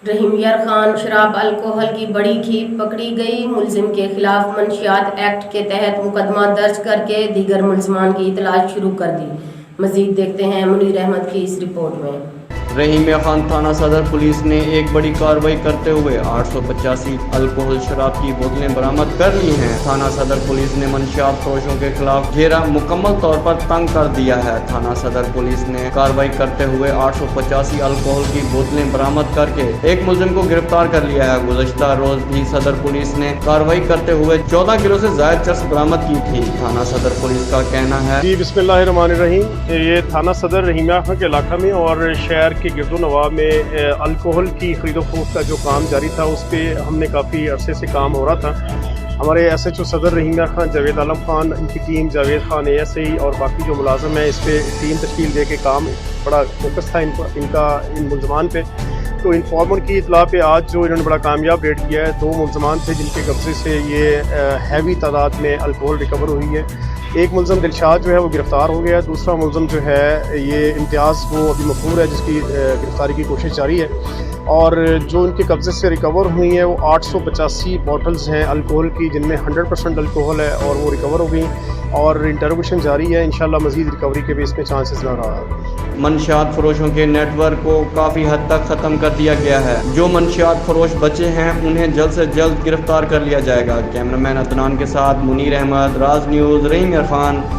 رحیم یار خان شراب الکوہل کی بڑی کھیپ پکڑی گئی۔ ملزم کے خلاف منشیات ایکٹ کے تحت مقدمہ درج کر کے دیگر ملزمان کی تلاش شروع کر دی۔ مزید دیکھتے ہیں منیر احمد کی اس رپورٹ میں۔ رحیم یار خان تھانہ صدر پولیس نے ایک بڑی کارروائی کرتے ہوئے 885 الکوہل شراب کی بوتلیں برآمد کر لی ہیں۔ تھانہ صدر پولیس نے منشیات فروشوں کے خلاف گھیرا مکمل طور پر تنگ کر دیا ہے۔ تھانہ صدر پولیس نے کارروائی کرتے ہوئے 885 الکوہل کی بوتلیں برآمد کر کے ایک ملزم کو گرفتار کر لیا ہے۔ گزشتہ روز بھی صدر پولیس نے کارروائی کرتے ہوئے 14 کلو سے زائد چرس برآمد کی تھی۔ تھانہ صدر پولیس کا کہنا ہے بسم اللہ الرحمن الرحیم، یہ تھانہ صدر رحیم یار خان کے علاقہ میں اور شہر کے گرد و نواح میں الکوہل کی خرید و فروخت کا جو کام جاری تھا، اس پہ ہم نے کافی عرصے سے کام ہو رہا تھا۔ ہمارے ایس ایچ او صدر رحیم یار خان، جاوید عالم خان، ان کی team, Javed Khan A S I اور باقی جو ملازم ہیں، اس پہ ٹیم تشکیل دے کے کام بڑا فوکس تھا ان ملزمان پہ۔ تو انفارمر کی اطلاع پہ آج جو انہوں نے بڑا کامیاب ریڈ کیا ہے، 2 ملزمان تھے جن کے قبضے سے یہ ہیوی تعداد میں الکوہل ریکور ہوئی ہے۔ ایک ملزم دلشاد جو ہے وہ گرفتار ہو گیا ہے، دوسرا ملزم جو ہے یہ امتیاز وہ ابھی مفرور ہے، جس کی گرفتاری کی کوشش جاری ہے۔ اور جو ان کے قبضے سے ریکور ہوئی ہیں وہ 885 بوٹلز ہیں الکوہل کی، جن میں 100% الکوہل ہے اور وہ ریکور ہو گئی اور انٹروگیشن جاری ہے۔ انشاءاللہ مزید ریکوری کے بھی اس میں چانسز نہ رہا ہے۔ منشیات فروشوں کے نیٹ ورک کو کافی حد تک ختم کر دیا گیا ہے۔ جو منشیات فروش بچے ہیں انہیں جلد سے جلد گرفتار کر لیا جائے گا۔ کیمرہ مین عدنان کے ساتھ منیر احمد، راز نیوز، رحیم یار خان۔